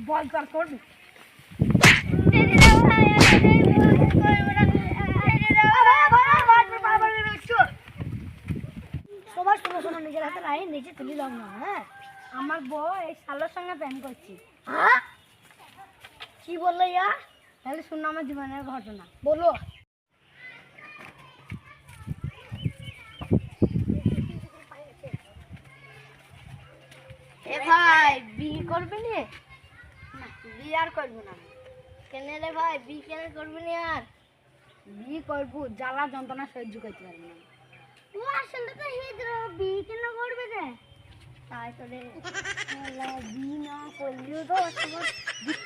বল চল করবি সবার শোনো নিজের হাতে লাইন নিচে তুলি দাও না। হ্যাঁ, আমার বউ এই শালোর সঙ্গে প্রেম করছি। হ্যাঁ, কি বললো ইয়া? তাহলে শুনো আমার জীবনের ঘটনা। বলো। এ ভাই বিয়ে করবি নি? না, বিয়ে আর করবো না। কেন রে ভাই, বিয়ে কেন করবি নি? আর বিয়ে করবো, জ্বালা যন্ত্রণা সহ্য করতে পারবি না। ও আসলে তো হিজড়, বিয়ে কেন করবে রে? তাই তো রে, বিয়ে না করলেও তো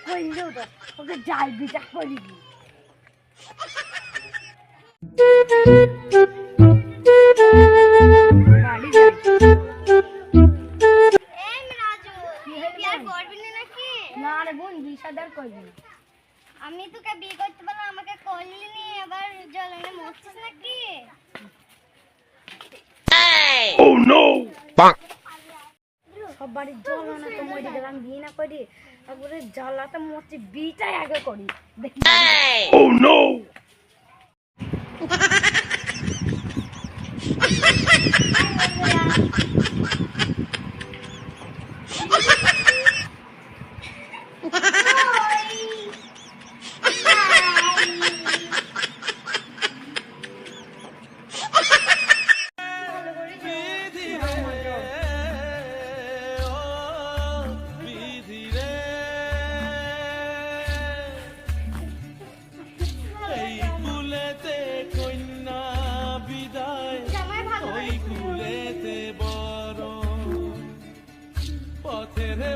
করলেও তো ওকে যাই বিটা করিবি। বাড়ি যাই। না রে বোন, বিয়ে শাদী আর করবি না। আমি তোকে বিয়ে করতে পারলাম, আমাকে করলি নি, আবার জ্বলনে মরছিস নাকি? Oh no! সব বাড়ির জ্বালানা তো মরে গেলাম, বিয়ে না করি, তারপরে জ্বালাতে মরছি, বিয়েটাই আগে করি দেখি। Oh no!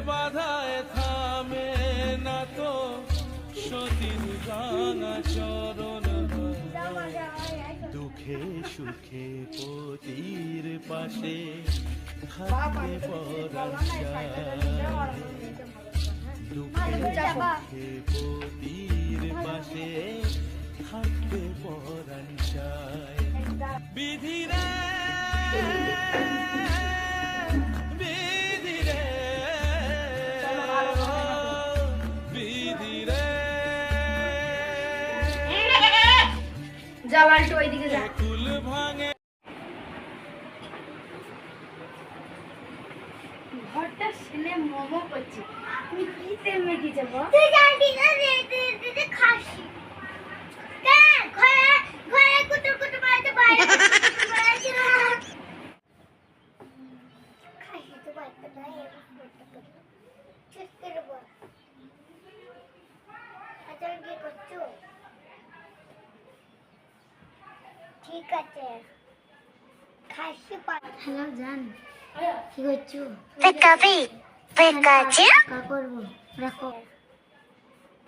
বাধায় থামে না তো সতীর রাঙা চরণ, দুঃখে সুখে পতির পাশে থাকতে পরাণ চায়, দুঃখে সুখে পতির পাশে থাকতে পরাণ চায়। বিধিরে জ্বালালটা ওইদিকে যা। কুল ভাঙে ঘরটা ছেলে মোমো করছে, তুমি কি তেল মেখেছে বল? তুই জানি না রে, তুই খাসি কেন ঘরে ঘরে কুটুর কুটুর বাড়িতে বাইরে বাড়িতে না খাসি তো বাড়িতে নাই। ঠিক করে বল, আচ্ছা কি করছো? ঠিক আছে, খাসি হ্যালো জান, কি করছো? কা করবো, রাখো।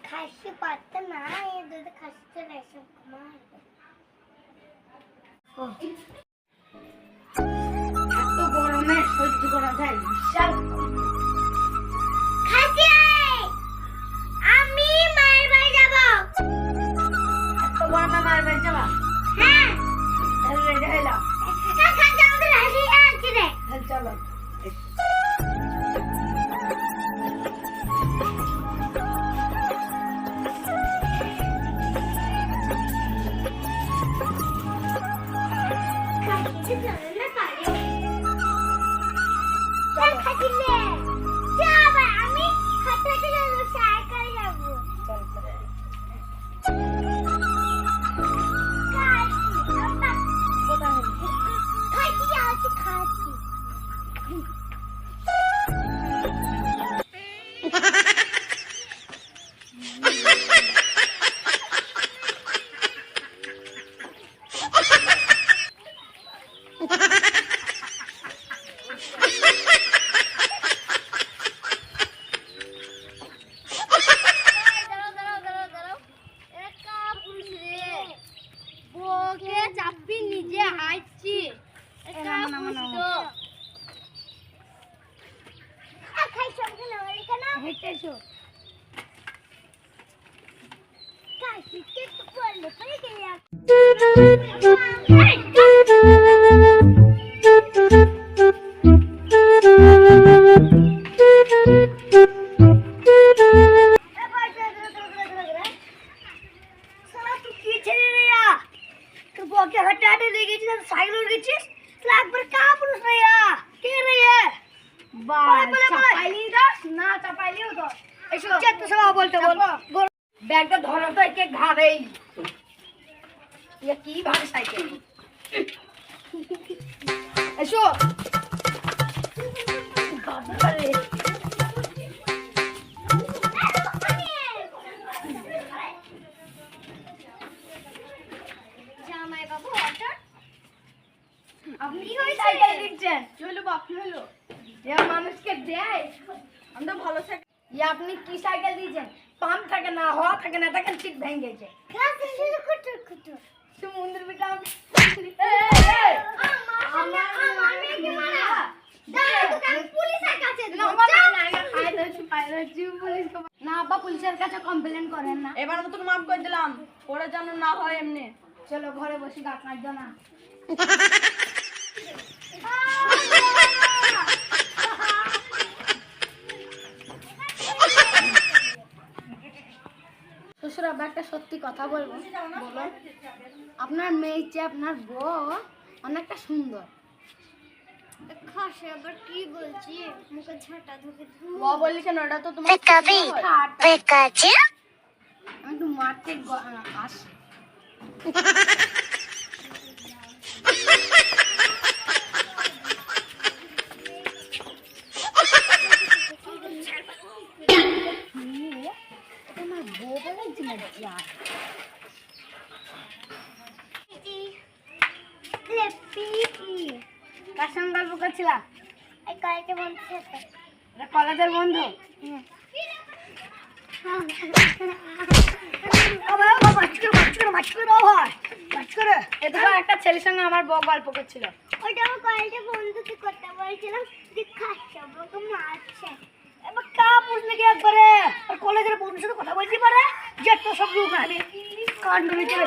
খাসি পারতে না, এই দুধে খাসি চলে এসব ঘুমায়। এত গরমে সহ্য করা যায়? বিশাল খাসি আমি মায়ের বাড়ি যাবো। এত গরমে মার বাড়ি যাবা? হ্যাঁ, রেডি হইলাম, খাসি আমাদের হাসি আছে রে। চলো। খাসি চলে না পারে। চল খাসি লে যাবে, আমি হাতে হাতে যাবো, সাইকেল যাবো। খাসি আছে খাসি। চাপ শিখে তো পড়লে পড়ে গেলাম ব্যাগটা ধরো তো একে ঘাড়েই কি ভাবে সাইকেল এসো জামাই বাবু অর্ডার আপনি কি সাইকেল দিচ্ছেন চলো বাপি হলো এ মানুষকে দেয় আমরা ভালো সাইকেল আপনি কি সাইকেল দিয়েছেন পাম্প থাকে না হওয়া থাকে না তখন ঠিক ভেঙে গেছে কাছে শুরু কুটুর কুটুর সমুদ্র বিটা আমার মেয়েকে মারা দাঁড়া তো পুলিশের কাছে না আব্বা পুলিশের কাছে কমপ্লেন করেন না এবার মতন মাফ করে দিলাম পরে যেন না হয় এমনি চলো ঘরে বসে গাছ কাটছো না শ্বশুর আব্বা একটা সত্যি কথা বলবো বলো আপনার মেয়ে চেয়ে আপনার বউ অনেকটা সুন্দর খাসে আবার কি বলছি মুখে ঝাঁটা ধুকে ও বললি কেন ওটা তো তোমার আমি একটু মারতে আসি তোমার বউ বলেছি না কার সঙ্গে গল্প করছিলাম এই কয়েকটা বলছে এটা কলেজের বন্ধু একটা ছেলের সঙ্গে আমার বউ গল্প করছিল ওইটা আমার কয়েকটা বন্ধুকে করতে বলছিলাম যে খাচ্ছে আমাকে মারছে এবার কা বুঝলে কি একবারে আর কলেজের বন্ধুর সাথে কথা বলতে পারে যে তো সব লোক আছে কান ধরে চলে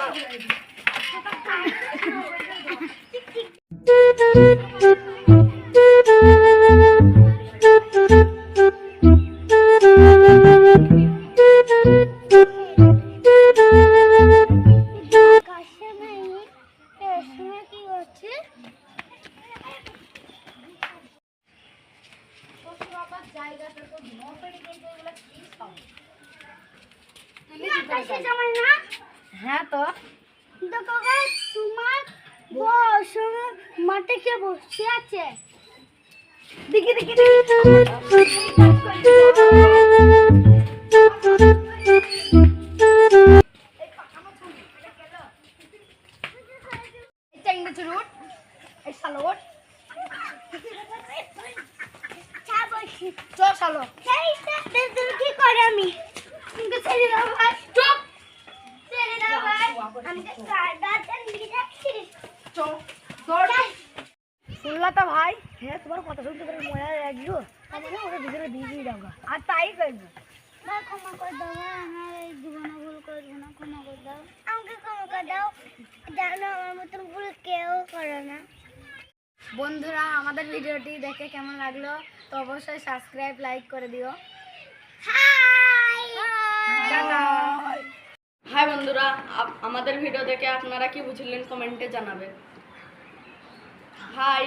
কাছে নাই এর সময় কি হচ্ছে আকাশে জামাই না হ্যাঁ তো তো কাকা তোমার বউ সঙ্গে মাঠে কে বসে আছে দেখি দেখি রুট এই সালোট চা বসি চল সালো সেইটা তুমি কি করে আমি কিন্তু ছেড়ে দাও ভাই চুপ ছেড়ে দাও ভাই আমি তো কার্ডটা নিয়ে যাচ্ছি চল দৌড় শুনলা তো ভাই হ্যাঁ তোমার কথা শুনতে করে মজা লাগলো তাহলে ওরা ভিতরে দিয়ে যাবো আর তাই করবো ভাই ক্ষমা করে দাও ভাই আমার এই জীবনে ভুল করবো না ক্ষমা করে দাও আমাকে ক্ষমা করে দাও জানো আমার মতন ভুল কেউ করে না বন্ধুরা আমাদের ভিডিওটি দেখে কেমন লাগলো তো অবশ্যই সাবস্ক্রাইব লাইক করে দিও হাই হাই বন্ধুরা আমাদের ভিডিও দেখে আপনারা কি বুঝলেন কমেন্টে জানাবেন হাই